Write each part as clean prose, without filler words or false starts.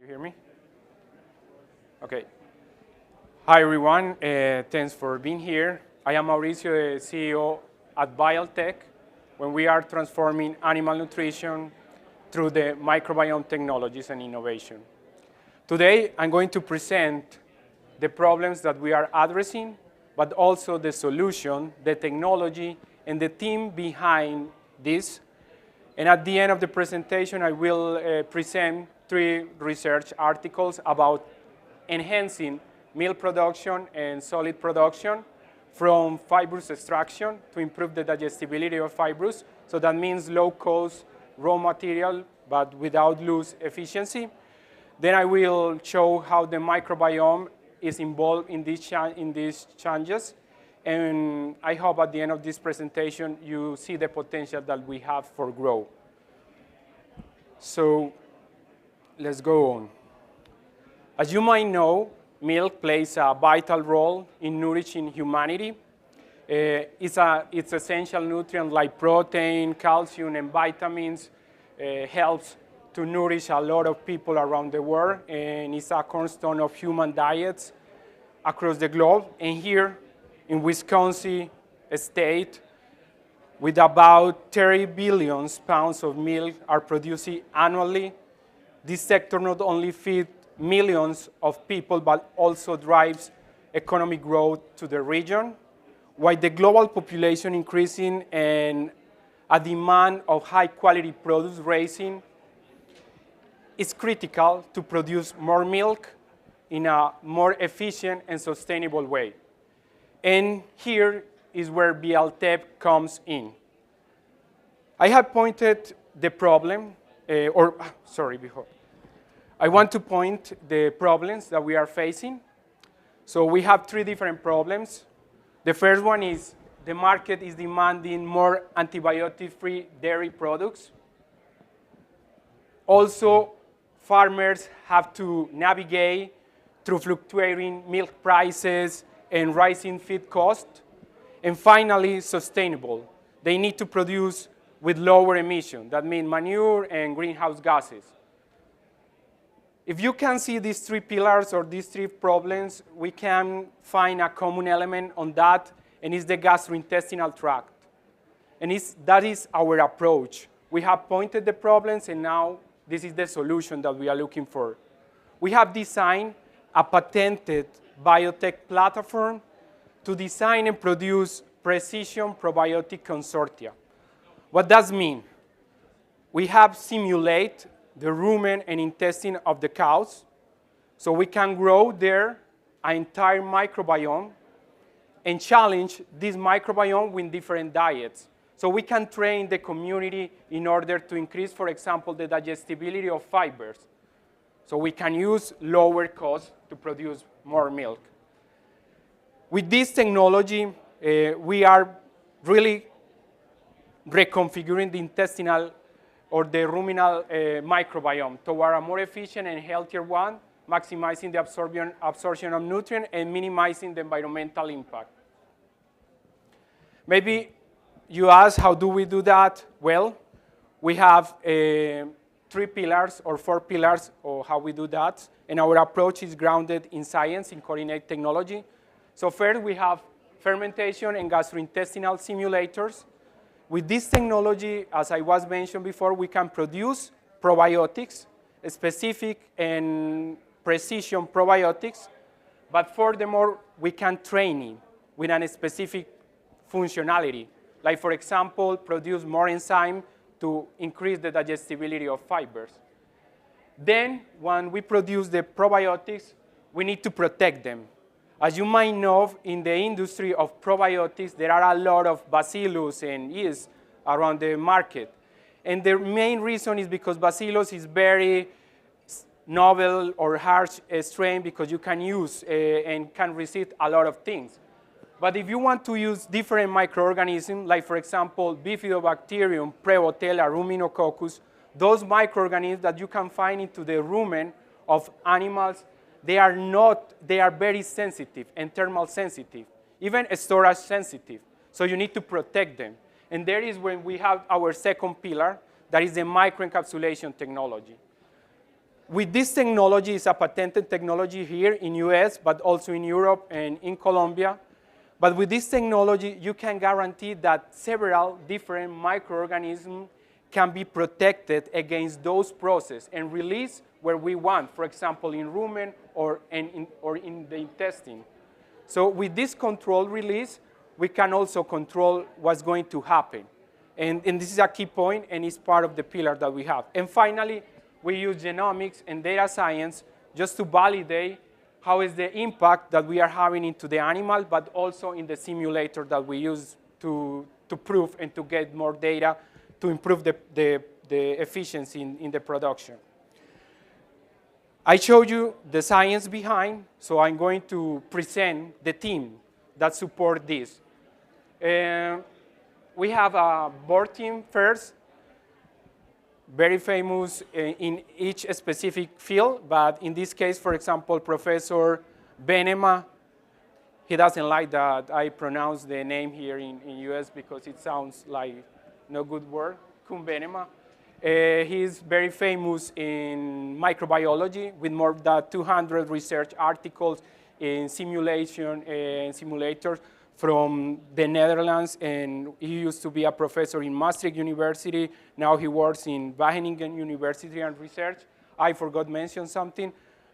You hear me? Okay. Hi, everyone. Thanks for being here. I am Mauricio, the CEO at Bialtec, when we are transforming animal nutrition through the microbiome technologies and innovation. Today, I'm going to present the problems that we are addressing, but also the solution, the technology, and the team behind this. And at the end of the presentation, I will present 3 research articles about enhancing milk production and solid production from fibrous extraction to improve the digestibility of fibrous. So that means low-cost raw material, but without lose efficiency. Then I will show how the microbiome is involved in these changes. And I hope at the end of this presentation, you see the potential that we have for growth. So let's go on. As you might know, milk plays a vital role in nourishing humanity. It's essential nutrient like protein, calcium, and vitamins helps to nourish a lot of people around the world, and it's a cornerstone of human diets across the globe. And here in Wisconsin state, with about 30 billion pounds of milk are produced annually, this sector not only feeds millions of people, but also drives economic growth to the region. While the global population increasing and a demand of high-quality products rising, it's critical to produce more milk in a more efficient and sustainable way. And here is where Bialtec comes in. I have pointed the problem, I want to point the problems that we are facing. So we have 3 different problems. The first one is the market is demanding more antibiotic-free dairy products. Also, farmers have to navigate through fluctuating milk prices and rising feed costs. And finally, sustainable. They need to produce with lower emission. That means manure and greenhouse gases. If you can see these 3 pillars or these 3 problems, we can find a common element on that, and it's the gastrointestinal tract. And that is our approach. We have pointed the problems, and now this is the solution that we are looking for. We have designed a patented biotech platform to design and produce precision probiotic consortia. What does that mean? We have simulated the rumen and intestine of the cows, so we can grow there an entire microbiome and challenge this microbiome with different diets. So we can train the community in order to increase, for example, the digestibility of fibers. So we can use lower costs to produce more milk. With this technology, we are really reconfiguring the intestinal or the ruminal microbiome toward a more efficient and healthier one, maximizing the absorption of nutrients and minimizing the environmental impact. Maybe you ask, how do we do that? Well, we have 3 pillars or 4 pillars of how we do that, and our approach is grounded in science, in coordinated technology. So first, we have fermentation and gastrointestinal simulators. With this technology, as I was mentioned before, we can produce probiotics, specific and precision probiotics, but furthermore, we can train it with a specific functionality, like, for example, produce more enzyme to increase the digestibility of fibers. Then, when we produce the probiotics, we need to protect them. As you might know, in the industry of probiotics, there are a lot of bacillus and yeast around the market. And the main reason is because bacillus is very novel or harsh strain because you can use and can resist a lot of things. But if you want to use different microorganisms, like, for example, bifidobacterium, Prevotella, ruminococcus, those microorganisms that you can find into the rumen of animals, they are very sensitive and thermal sensitive, even storage sensitive. So you need to protect them. And there is when we have our second pillar, that is the microencapsulation technology. With this technology, it's a patented technology here in US, but also in Europe and in Colombia. But with this technology, you can guarantee that several different microorganisms can be protected against those processes and released where we want, for example, in rumen or in the intestine. So with this control release, we can also control what's going to happen. And this is a key point, and it's part of the pillar that we have. And finally, we use genomics and data science just to validate how is the impact that we are having into the animal, but also in the simulator that we use to prove and to get more data to improve the efficiency in the production. I showed you the science behind, so I'm going to present the team that support this. We have a board team first, very famous in each specific field, but in this case, for example, Professor Benema, he doesn't like that I pronounce the name here in US because it sounds like no good word, Kun Benema. He's very famous in microbiology with more than 200 research articles in simulation and simulators from the Netherlands, and he used to be a professor in Maastricht University. Now he works in Wageningen University and research. I forgot to mention something.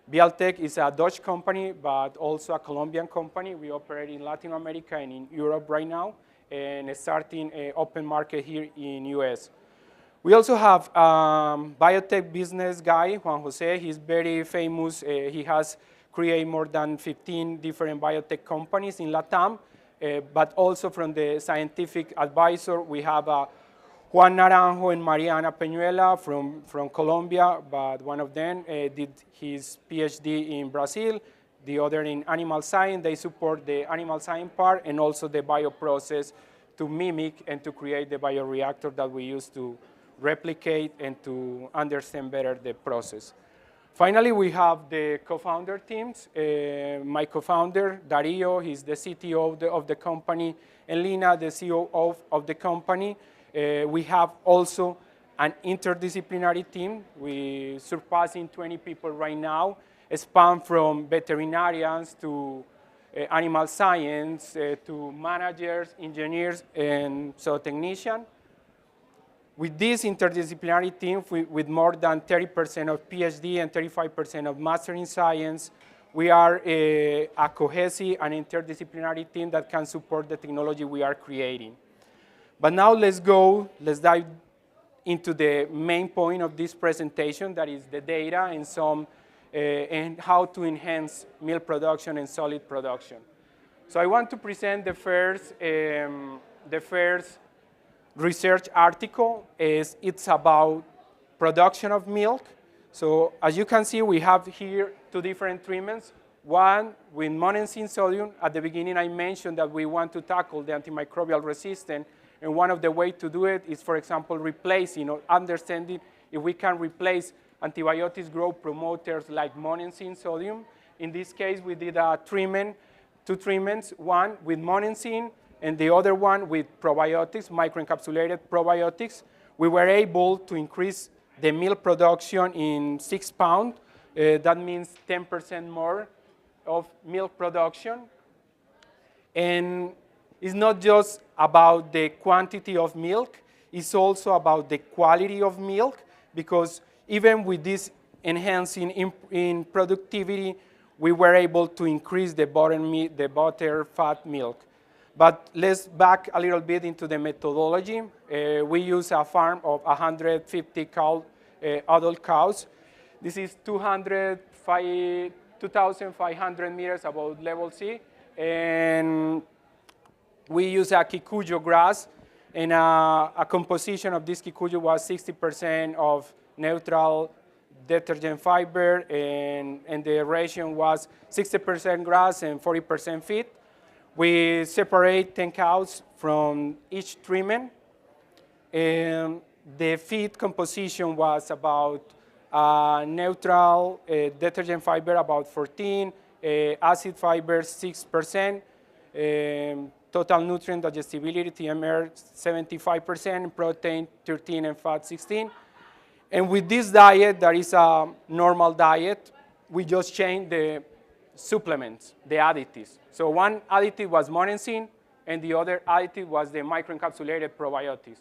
Bialtec is a Dutch company, but also a Colombian company. We operate in Latin America and in Europe right now, and starting an open market here in US. We also have biotech business guy, Juan Jose. He's very famous. He has created more than 15 different biotech companies in LATAM. But also from the scientific advisor, we have Juan Naranjo and Mariana Peñuela from Colombia, but one of them did his PhD in Brazil, the other in animal science. They support the animal science part and also the bioprocess to mimic and to create the bioreactor that we use to replicate and to understand better the process. Finally, we have the co-founder teams. My co-founder, Dario, he's the CTO of the company, and Lina, the COO of the company. We have also an interdisciplinary team. We surpassing 20 people right now, span from veterinarians to animal science, to managers, engineers, and so technicians. With this interdisciplinary team, with more than 30% of PhD and 35% of master in science, we are a cohesive and interdisciplinary team that can support the technology we are creating. But now let's dive into the main point of this presentation, that is the data and how to enhance milk production and solid production. So I want to present the first research article. It's about production of milk. So as you can see, we have here two different treatments. One with monensin sodium. At the beginning, I mentioned that we want to tackle the antimicrobial resistance, and one of the ways to do it is, for example, replacing or understanding if we can replace antibiotics growth promoters like monensin sodium. In this case, we did two treatments, one with monensin and the other one with probiotics, microencapsulated probiotics. We were able to increase the milk production in 6 pounds. That means 10% more of milk production. And it's not just about the quantity of milk, it's also about the quality of milk, because even with this enhancing in productivity, we were able to increase the butter fat milk. But let's back a little bit into the methodology. We use a farm of 150 adult cows. This is 2,500 meters above level sea. And we use a kikuyo grass, and a composition of this kikuyo was 60% of neutral detergent fiber, and the ratio was 60% grass and 40% feed. We separate 10 cows from each treatment, and the feed composition was about neutral detergent fiber about 14, acid fiber 6%, total nutrient digestibility TMR 75%, protein 13, and fat 16. And with this diet, that is a normal diet, we just change the supplements, the additives. So one additive was monensin, and the other additive was the microencapsulated probiotics.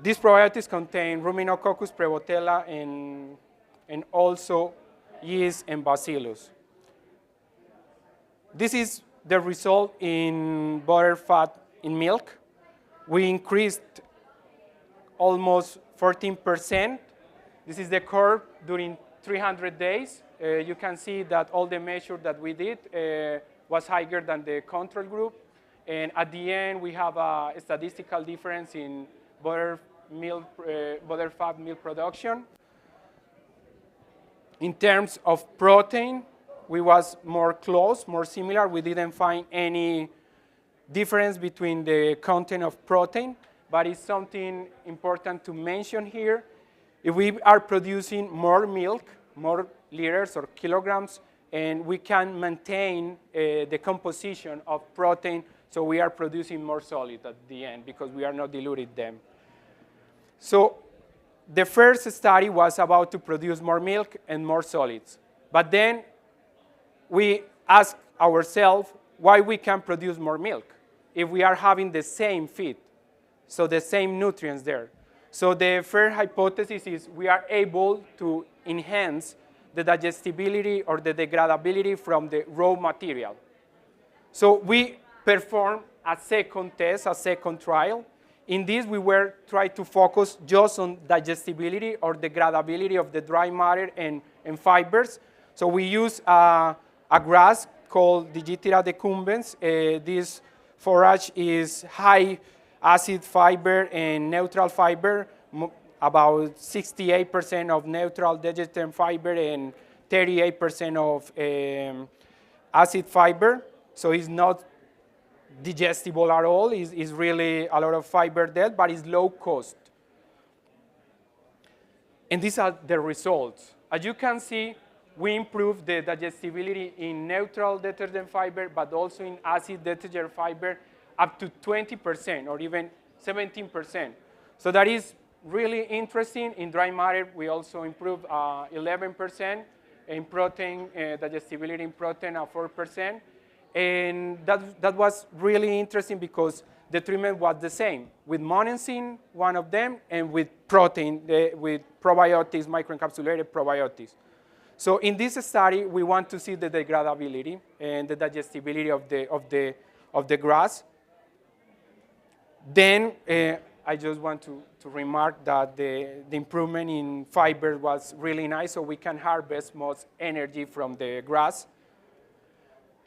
These probiotics contain Ruminococcus, Prevotella, and also yeast and bacillus. This is the result in butter fat in milk. We increased almost 14%. This is the curve during 300 days. You can see that all the measures that we did was higher than the control group. And at the end, we have a statistical difference in butter fat milk production. In terms of protein, we was more close, more similar. We didn't find any difference between the content of protein, but it's something important to mention here. If we are producing more milk, more liters or kilograms, and we can maintain the composition of protein, so we are producing more solid at the end because we are not diluting them. So the first study was about to produce more milk and more solids. But then we asked ourselves why we can produce more milk if we are having the same feed, so the same nutrients there. So the first hypothesis is we are able to enhance the digestibility or the degradability from the raw material. So we performed a second test, a second trial. In this, we were trying to focus just on digestibility or degradability of the dry matter and fibers. So we use a grass called Digitira decumbens. This forage is high acid fiber and neutral fiber, about 68% of neutral digestion fiber and 38% of acid fiber. So it's not digestible at all. It's really a lot of fiber there, but it's low cost. And these are the results. As you can see, we improved the digestibility in neutral detergent fiber, but also in acid detergent fiber up to 20% or even 17%. So that is really interesting. In dry matter, we also improved 11%. In protein, digestibility in protein at 4%. And that was really interesting because the treatment was the same with monensin, one of them, and with protein, with probiotics, microencapsulated probiotics. So in this study, we want to see the degradability and the digestibility of the grass. Then I just want to remark that the improvement in fiber was really nice, so we can harvest most energy from the grass.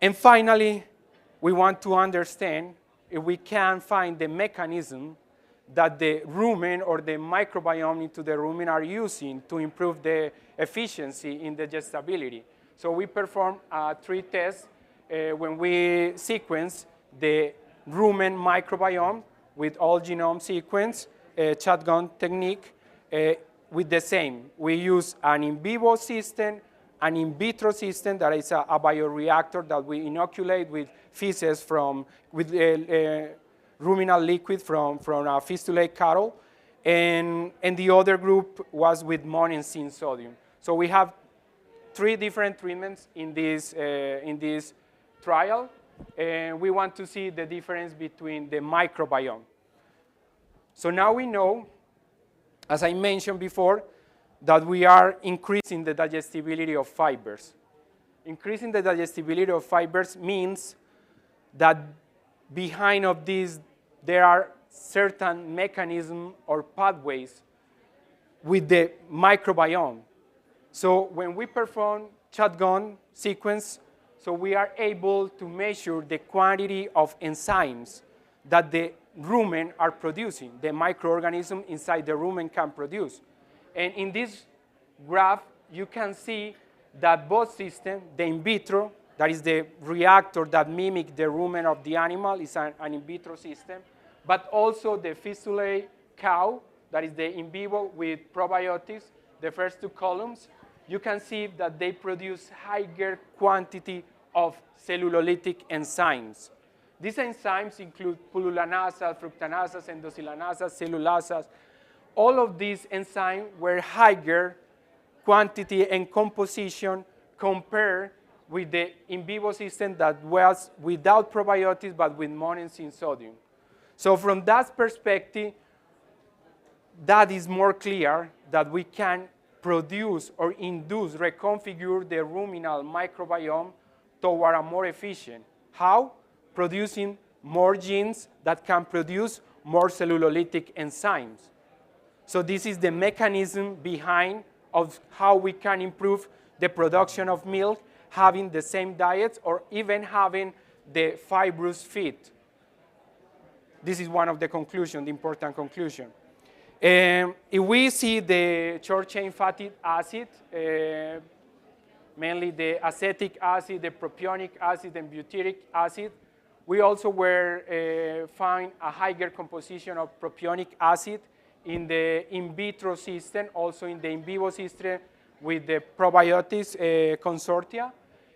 And finally, we want to understand if we can find the mechanism that the rumen or the microbiome into the rumen are using to improve the efficiency in digestibility. So we performed 3 tests when we sequence the rumen microbiome with all genome sequence, shotgun technique, with the same. We use an in vivo system, an in vitro system that is a bioreactor that we inoculate with feces with ruminal liquid from a fistulate cattle. And the other group was with monensin sodium. So we have 3 different treatments in this trial. And we want to see the difference between the microbiome. So now we know, as I mentioned before, that we are increasing the digestibility of fibers. Increasing the digestibility of fibers means that behind of this, there are certain mechanisms or pathways with the microbiome. So when we perform shotgun sequence, so we are able to measure the quantity of enzymes that the rumen are producing, the microorganism inside the rumen can produce. And in this graph, you can see that both systems, the in vitro, that is the reactor that mimics the rumen of the animal, is an in vitro system, but also the fistulate cow, that is the in vivo with probiotics, the first 2 columns, you can see that they produce higher quantity of cellulolytic enzymes. These enzymes include pullulanasas, fructanasas, endosilanasas, cellulasas. all of these enzymes were higher quantity and composition compared with the in vivo system that was without probiotics but with monensin sodium. So from that perspective, that is more clear that we can produce or induce, reconfigure the ruminal microbiome toward a more efficient. How? Producing more genes that can produce more cellulolytic enzymes. So this is the mechanism behind of how we can improve the production of milk, having the same diets or even having the fibrous feed. This is one of the conclusions, the important conclusion. If we see the short-chain fatty acid, mainly the acetic acid, the propionic acid, and butyric acid, we also find a higher composition of propionic acid in the in vitro system, also in the in vivo system with the probiotics consortia.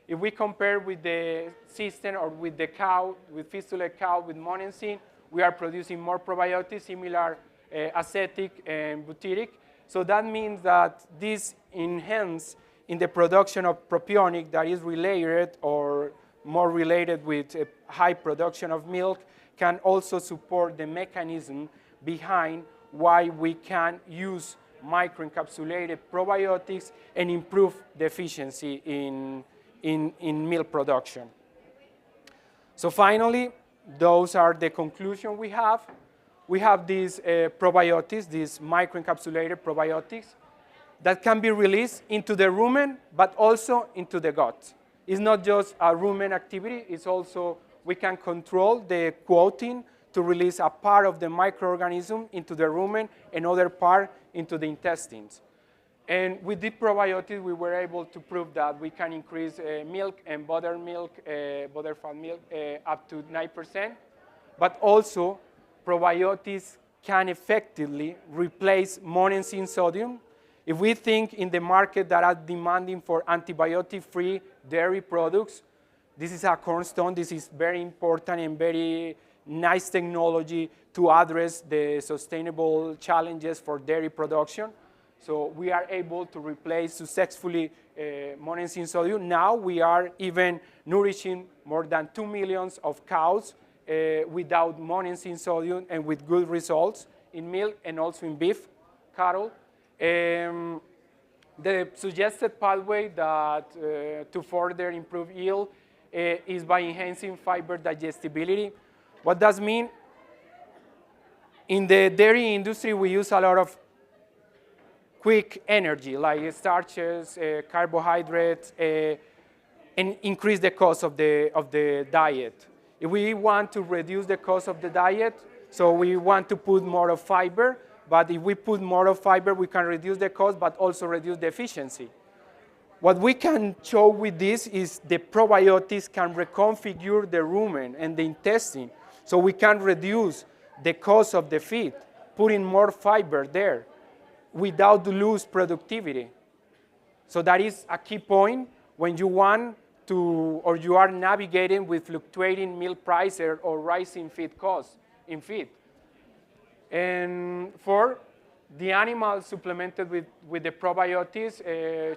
If we compare with the system or with the cow, with fistulated cow, with monensin, we are producing more probiotics, similar acetic and butyric. So that means that this enhance in the production of propionic that is related or more related with high production of milk can also support the mechanism behind why we can use microencapsulated probiotics and improve the efficiency in milk production. So finally, those are the conclusions we have. We have these probiotics, these microencapsulated probiotics, that can be released into the rumen, but also into the gut. It's not just a rumen activity, it's also, we can control the quoting to release a part of the microorganism into the rumen and other part into the intestines. And with the probiotics, we were able to prove that we can increase milk and butterfat milk up to 9%, but also probiotics can effectively replace monensin sodium. If we think in the market that are demanding for antibiotic-free dairy products, this is a cornerstone. This is very important and very nice technology to address the sustainable challenges for dairy production. So we are able to replace successfully monensin sodium. Now we are even nourishing more than 2 million of cows without monensin sodium and with good results in milk and also in beef cattle. The suggested pathway that to further improve yield is by enhancing fiber digestibility. What does mean? In the dairy industry, we use a lot of quick energy, like starches, carbohydrates, and increase the cost of the diet. If we want to reduce the cost of the diet, so we want to put more of fiber, but if we put more of fiber, we can reduce the cost, but also reduce the efficiency. What we can show with this is the probiotics can reconfigure the rumen and the intestine, so we can reduce the cost of the feed, putting more fiber there without lose productivity. So that is a key point when you want to, or you are navigating with fluctuating milk prices or rising feed costs in feed. And for the animals supplemented with the probiotics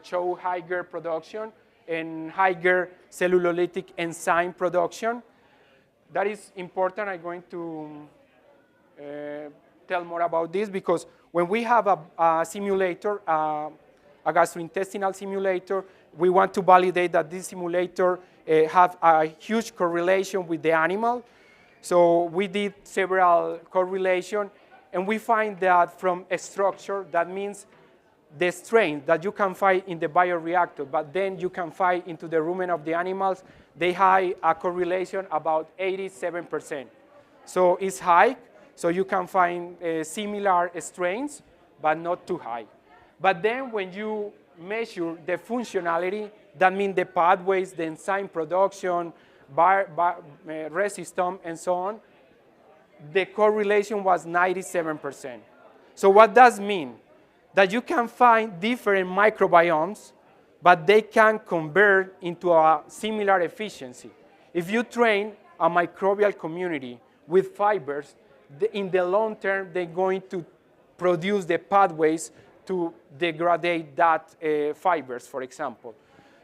show higher production and higher cellulolytic enzyme production. That is important. I'm going to tell more about this because when we have a simulator, a gastrointestinal simulator, we want to validate that this simulator have a huge correlation with the animal. So we did several correlations, and we find that from a structure, that means the strain that you can find in the bioreactor, but then you can find into the rumen of the animals, they have a correlation about 87%. So it's high, so you can find similar strains, but not too high. But then when you measure the functionality, that means the pathways, the enzyme production, resistance, and so on, the correlation was 97%. So what does mean? That you can find different microbiomes, but they can convert into a similar efficiency. If you train a microbial community with fibers, in the long term, they're going to produce the pathways to degrade that fibers, for example.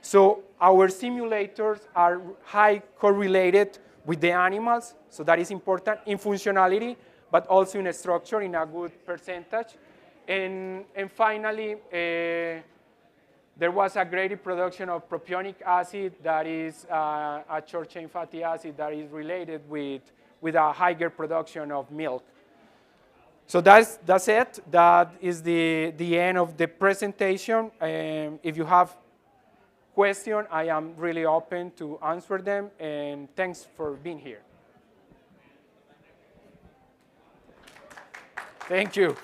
So our simulators are high correlated with the animals, so that is important in functionality, but also in structure in a good percentage. And finally, there was a great production of propionic acid that is a short-chain fatty acid that is related with a higher production of milk. So that's it. That is the end of the presentation. If you have questions, I am really open to answer them, and thanks for being here. Thank you.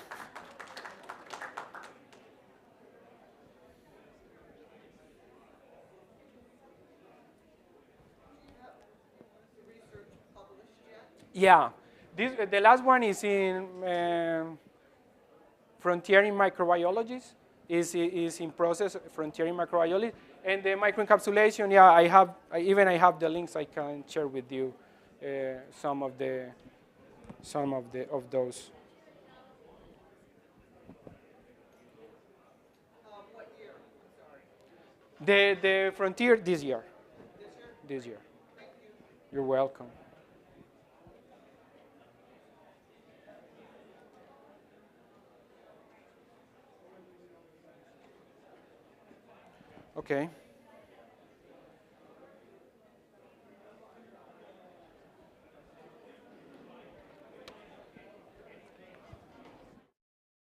Yeah, the last one is in Frontier in Microbiology. Is in process, Frontier in Microbiology. And the microencapsulation, yeah, I have the links. I can share with you some of those. What year? I'm sorry. The Frontier this year. This year? This year. Thank you. You're welcome. Okay.